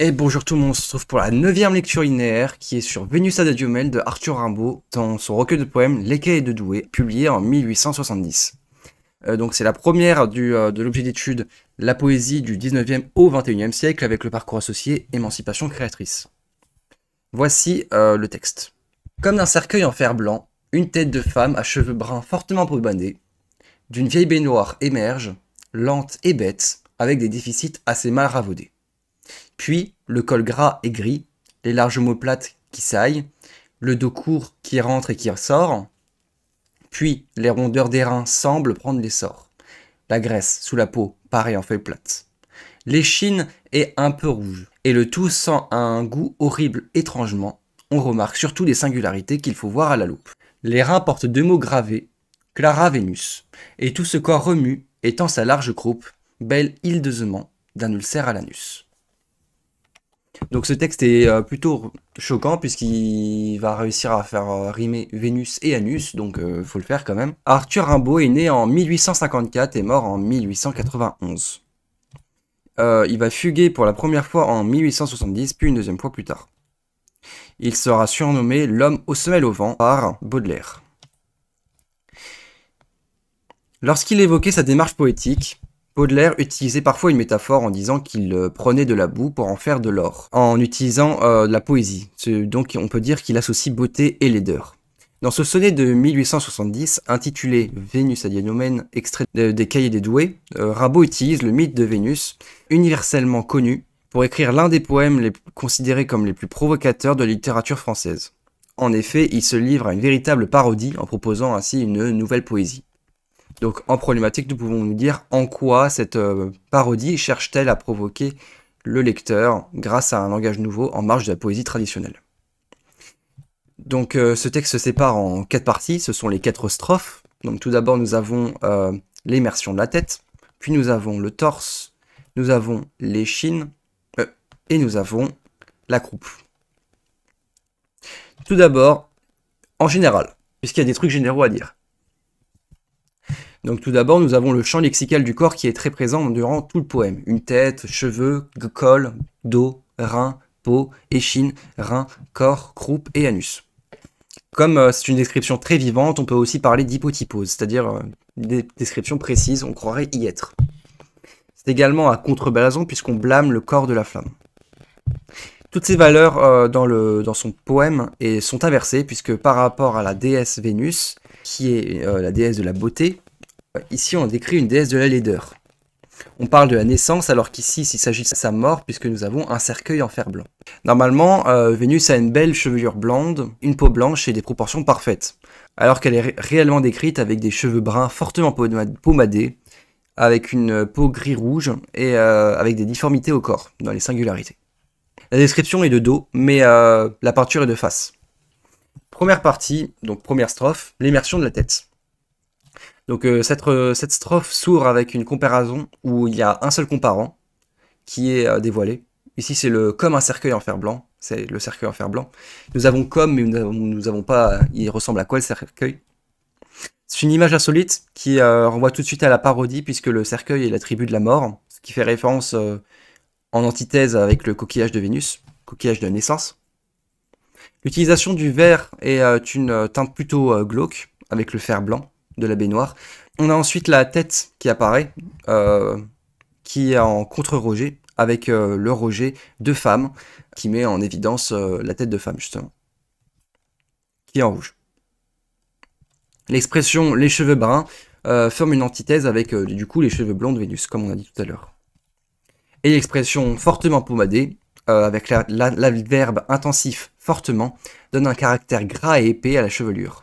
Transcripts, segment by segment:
Et bonjour tout le monde, on se retrouve pour la 9e lecture linéaire qui est sur Vénus Adagiumène de Arthur Rimbaud dans son recueil de poèmes L'Écaille de Douai, publié en 1870. Donc c'est la première de l'objet d'étude, la poésie du 19e au 21e siècle avec le parcours associé Émancipation créatrice. Voici le texte. Comme d'un cercueil en fer blanc, une tête de femme à cheveux bruns fortement pomadés, d'une vieille baignoire émerge, lente et bête, avec des déficits assez mal ravaudés. Puis, le col gras et gris, les larges omoplates qui saillent, le dos court qui rentre et qui ressort. Puis, les rondeurs des reins semblent prendre l'essor. La graisse sous la peau paraît en feuilles plates. L'échine est un peu rouge, et le tout sent un goût horrible étrangement. On remarque surtout les singularités qu'il faut voir à la loupe. Les reins portent 2 mots gravés, Clara Vénus, et tout ce corps remue, étend sa large croupe, belle hideusement, d'un ulcère à l'anus. Donc ce texte est plutôt choquant puisqu'il va réussir à faire rimer Vénus et anus, donc faut le faire quand même. Arthur Rimbaud est né en 1854 et mort en 1891. Il va fuguer pour la première fois en 1870, puis une deuxième fois plus tard. Il sera surnommé l'homme aux semelles au vent par Baudelaire. Lorsqu'il évoquait sa démarche poétique, Baudelaire utilisait parfois une métaphore en disant qu'il prenait de la boue pour en faire de l'or, en utilisant de la poésie. Donc on peut dire qu'il associe beauté et laideur. Dans ce sonnet de 1870, intitulé Vénus Adagiumène, extrait des Cahiers des Doués, Rimbaud utilise le mythe de Vénus, universellement connu, pour écrire l'un des poèmes considérés comme les plus provocateurs de la littérature française. En effet, il se livre à une véritable parodie en proposant ainsi une nouvelle poésie. Donc en problématique, nous pouvons nous dire en quoi cette parodie cherche-t-elle à provoquer le lecteur grâce à un langage nouveau en marge de la poésie traditionnelle. Donc ce texte se sépare en 4 parties, ce sont les 4 strophes. Donc tout d'abord nous avons l'immersion de la tête, puis nous avons le torse, nous avons l'échine et nous avons la croupe. Tout d'abord, en général, puisqu'il y a des trucs généraux à dire. Donc tout d'abord, nous avons le champ lexical du corps qui est très présent durant tout le poème. Une tête, cheveux, col, dos, rein, peau, échine, rein, corps, croupe et anus. Comme c'est une description très vivante, on peut aussi parler d'hypotypose, c'est-à-dire des descriptions précises, on croirait y être. C'est également à contrebalaison puisqu'on blâme le corps de la flamme. Toutes ces valeurs dans son poème sont inversées puisque par rapport à la déesse Vénus, qui est la déesse de la beauté, ici, on décrit une déesse de la laideur. On parle de la naissance, alors qu'ici, il s'agit de sa mort, puisque nous avons un cercueil en fer blanc. Normalement, Vénus a une belle chevelure blonde, une peau blanche et des proportions parfaites, alors qu'elle est réellement décrite avec des cheveux bruns fortement pomadés, avec une peau gris-rouge et avec des difformités au corps, dans les singularités. La description est de dos, mais la peinture est de face. Première partie, donc première strophe, l'immersion de la tête. Donc cette strophe s'ouvre avec une comparaison où il y a un seul comparant qui est dévoilé. Ici c'est le comme un cercueil en fer blanc, c'est le cercueil en fer blanc. Nous avons comme, mais nous avons pas, il ressemble à quoi le cercueil? C'est une image insolite qui renvoie tout de suite à la parodie puisque le cercueil est l'attribut de la mort, ce qui fait référence en antithèse avec le coquillage de Vénus, coquillage de naissance. L'utilisation du vert est une teinte plutôt glauque avec le fer blanc de la baignoire. On a ensuite la tête qui apparaît, qui est en contre-roger, avec le roger de femme, qui met en évidence la tête de femme, justement, qui est en rouge. L'expression « les cheveux bruns » forme une antithèse avec, du coup, les cheveux blonds de Vénus, comme on a dit tout à l'heure. Et l'expression « fortement pomadé » avec l'adverbe intensif « fortement » donne un caractère gras et épais à la chevelure.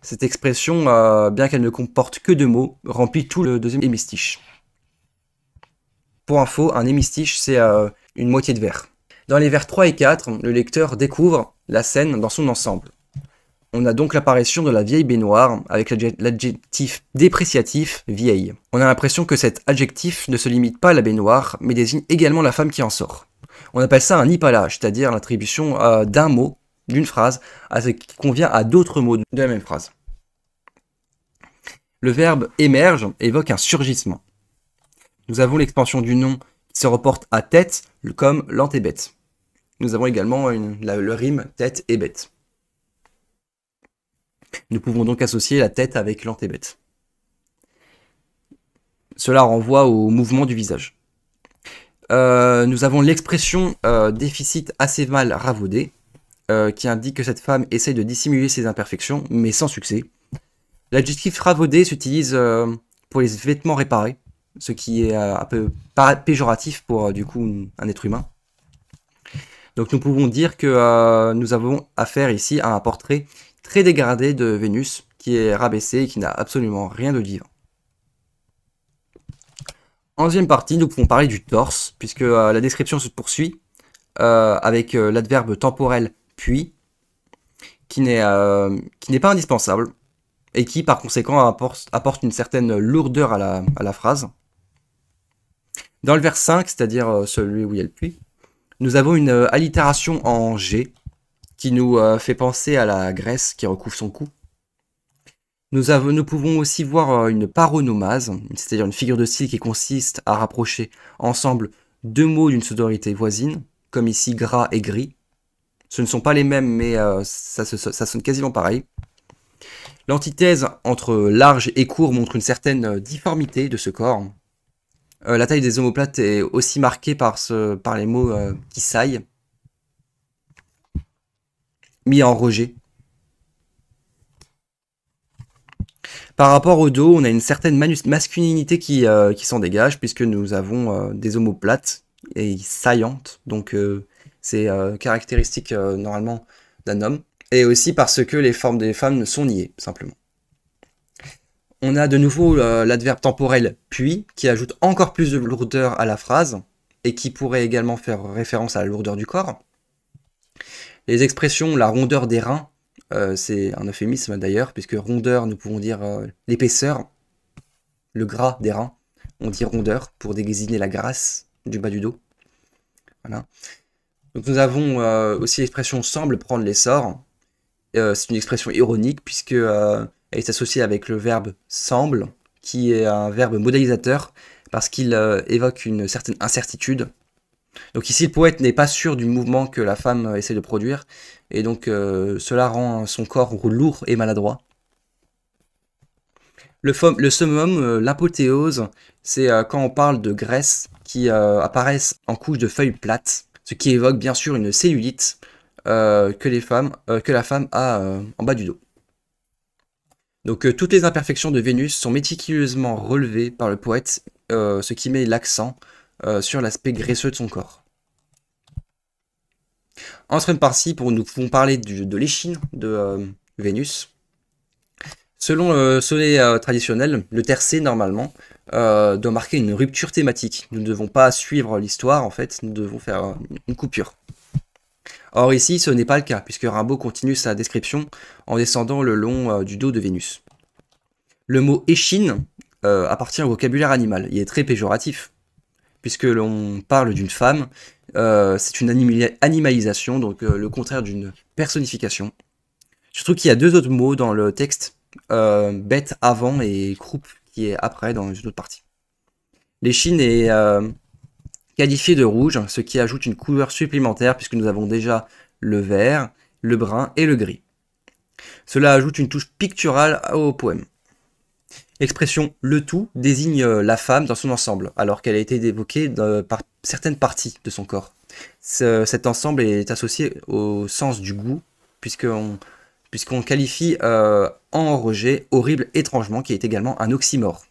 Cette expression, bien qu'elle ne comporte que 2 mots, remplit tout le deuxième hémistiche. Pour info, un hémistiche, c'est une moitié de vers. Dans les vers 3 et 4, le lecteur découvre la scène dans son ensemble. On a donc l'apparition de la vieille baignoire, avec l'adjectif dépréciatif « vieille ». On a l'impression que cet adjectif ne se limite pas à la baignoire, mais désigne également la femme qui en sort. On appelle ça un hypallage, c'est-à-dire l'attribution d'un mot, d'une phrase, qui convient à d'autres mots de la même phrase. Le verbe émerge évoque un surgissement. Nous avons l'expansion du nom qui se reporte à tête, comme lente et bête. Nous avons également le rime tête et bête. Nous pouvons donc associer la tête avec lente et bête. Cela renvoie au mouvement du visage. Nous avons l'expression déficit assez mal ravaudé, qui indique que cette femme essaye de dissimuler ses imperfections, mais sans succès. L'adjectif ravaudé s'utilise pour les vêtements réparés, ce qui est un peu péjoratif pour du coup un être humain. Donc nous pouvons dire que nous avons affaire ici à un portrait très dégradé de Vénus, qui est rabaissé et qui n'a absolument rien de divin. En deuxième partie, nous pouvons parler du torse, puisque la description se poursuit avec l'adverbe temporel puis, qui n'est pas indispensable, et qui par conséquent apporte une certaine lourdeur à la phrase. Dans le vers 5, c'est-à-dire celui où il y a le puis, nous avons une allitération en G, qui nous fait penser à la Grèce qui recouvre son cou. Nous pouvons aussi voir une paronomase, c'est-à-dire une figure de style qui consiste à rapprocher ensemble deux mots d'une sonorité voisine, comme ici gras et gris. Ce ne sont pas les mêmes, mais ça sonne quasiment pareil. L'antithèse entre large et court montre une certaine difformité de ce corps. La taille des omoplates est aussi marquée par les mots qui saillent, mis en rejet. Par rapport au dos, on a une certaine masculinité qui s'en dégage, puisque nous avons des omoplates et saillantes, donc c'est caractéristique normalement d'un homme, et aussi parce que les formes des femmes sont niées, simplement. On a de nouveau l'adverbe temporel puis, qui ajoute encore plus de lourdeur à la phrase, et qui pourrait également faire référence à la lourdeur du corps. Les expressions la rondeur des reins, c'est un euphémisme d'ailleurs, puisque rondeur, nous pouvons dire l'épaisseur, le gras des reins, on dit rondeur pour désigner la grâce du bas du dos. Voilà. Donc nous avons aussi l'expression semble prendre l'essor. C'est une expression ironique puisque elle est associée avec le verbe semble, qui est un verbe modalisateur parce qu'il évoque une certaine incertitude. Donc ici, le poète n'est pas sûr du mouvement que la femme essaie de produire, et donc cela rend son corps lourd et maladroit. Le summum, l'apothéose, c'est quand on parle de graisses qui apparaissent en couche de feuilles plates, ce qui évoque bien sûr une cellulite que la femme a en bas du dos. Donc toutes les imperfections de Vénus sont méticuleusement relevées par le poète, ce qui met l'accent sur l'aspect graisseux de son corps. En troisième partie, nous pouvons parler de l'échine de Vénus. Selon le soleil traditionnel, le tercé, normalement, doit marquer une rupture thématique. Nous ne devons pas suivre l'histoire, en fait, nous devons faire une coupure. Or ici, ce n'est pas le cas, puisque Rimbaud continue sa description en descendant le long du dos de Vénus. Le mot échine appartient au vocabulaire animal, il est très péjoratif, puisque l'on parle d'une femme, c'est une animalisation, donc le contraire d'une personnification. Je trouve qu'il y a deux autres mots dans le texte, bête avant et croupe qui est après dans une autre partie. L'échine est qualifiée de rouge, ce qui ajoute une couleur supplémentaire puisque nous avons déjà le vert, le brun et le gris. Cela ajoute une touche picturale au poème. L'expression « le tout » désigne la femme dans son ensemble, alors qu'elle a été évoquée par certaines parties de son corps. Cet ensemble est associé au sens du goût, puisqu'on qualifie en rejet horrible étrangement, qui est également un oxymore.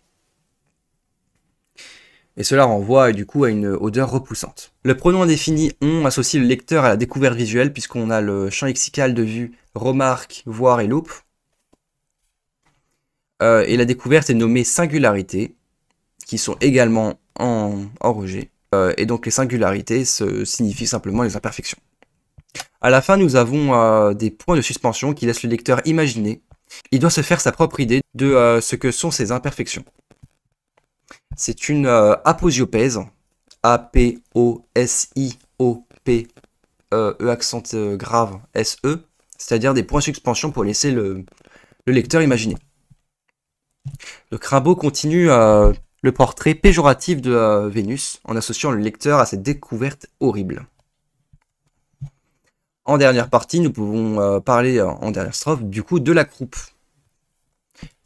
Et cela renvoie du coup à une odeur repoussante. Le pronom indéfini « on » associe le lecteur à la découverte visuelle, puisqu'on a le champ lexical de vue, remarque, voir et loupe. Et la découverte est nommée singularité, qui sont également en rejet. Et donc les singularités signifient simplement les imperfections. À la fin, nous avons des points de suspension qui laissent le lecteur imaginer. Il doit se faire sa propre idée de ce que sont ces imperfections. C'est une aposiopèse, A-P-O-S-I-O-P, E accent grave, S-E, c'est-à-dire des points de suspension pour laisser le lecteur imaginer. Donc Rimbaud continue le portrait péjoratif de Vénus, en associant le lecteur à cette découverte horrible. En dernière partie, nous pouvons parler en dernière strophe du coup de la croupe.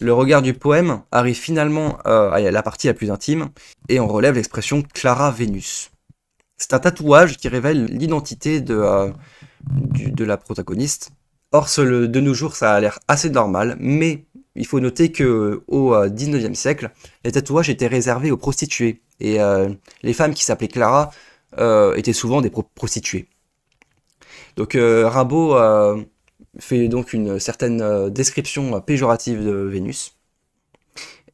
Le regard du poème arrive finalement à la partie la plus intime et on relève l'expression Clara Vénus. C'est un tatouage qui révèle l'identité de la protagoniste. Or, de nos jours, ça a l'air assez normal, mais il faut noter qu'au 19e siècle, les tatouages étaient réservés aux prostituées. Et les femmes qui s'appelaient Clara étaient souvent des prostituées. Donc Rimbaud fait donc une certaine description péjorative de Vénus.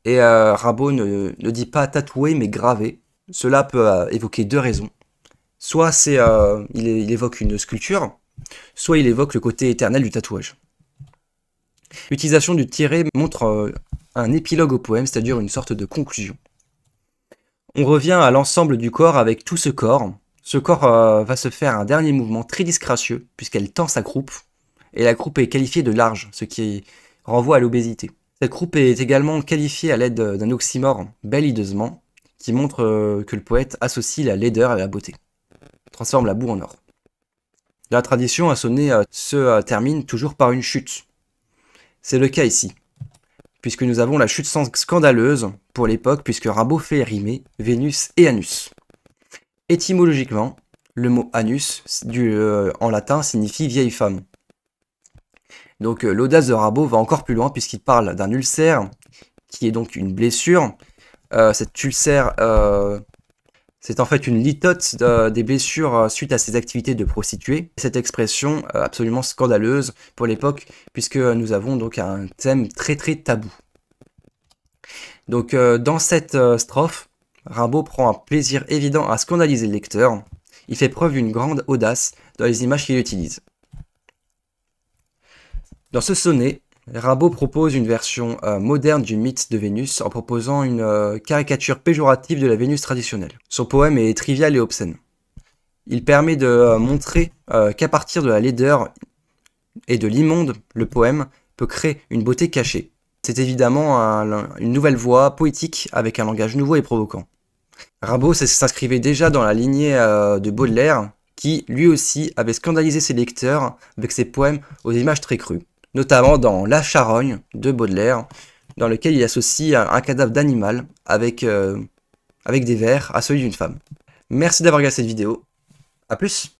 Et Rimbaud ne dit pas tatouer, mais graver. Cela peut évoquer deux raisons. Soit il évoque une sculpture, soit il évoque le côté éternel du tatouage. L'utilisation du tiret montre un épilogue au poème, c'est-à-dire une sorte de conclusion. On revient à l'ensemble du corps avec tout ce corps. Ce corps va se faire un dernier mouvement très disgracieux, puisqu'elle tend sa croupe, et la croupe est qualifiée de large, ce qui renvoie à l'obésité. Cette croupe est également qualifiée à l'aide d'un oxymore, bel hideusement, qui montre que le poète associe la laideur à la beauté, transforme la boue en or. La tradition assonnée se termine toujours par une chute. C'est le cas ici, puisque nous avons la chute scandaleuse pour l'époque, puisque Rimbaud fait rimer Vénus et Anus. Étymologiquement, le mot anus, en latin, signifie vieille femme. Donc l'audace de Rimbaud va encore plus loin, puisqu'il parle d'un ulcère, qui est donc une blessure. Cet ulcère, c'est en fait une litote des blessures suite à ses activités de prostituée. Cette expression absolument scandaleuse pour l'époque, puisque nous avons donc un thème très très tabou. Donc dans cette strophe, Rimbaud prend un plaisir évident à scandaliser le lecteur. Il fait preuve d'une grande audace dans les images qu'il utilise. Dans ce sonnet, Rimbaud propose une version moderne du mythe de Vénus en proposant une caricature péjorative de la Vénus traditionnelle. Son poème est trivial et obscène. Il permet de montrer qu'à partir de la laideur et de l'immonde, le poème peut créer une beauté cachée. C'est évidemment une nouvelle voie poétique avec un langage nouveau et provoquant. Rimbaud s'inscrivait déjà dans la lignée de Baudelaire, qui lui aussi avait scandalisé ses lecteurs avec ses poèmes aux images très crues, notamment dans La Charogne de Baudelaire, dans lequel il associe un cadavre d'animal avec des vers à celui d'une femme. Merci d'avoir regardé cette vidéo, à plus.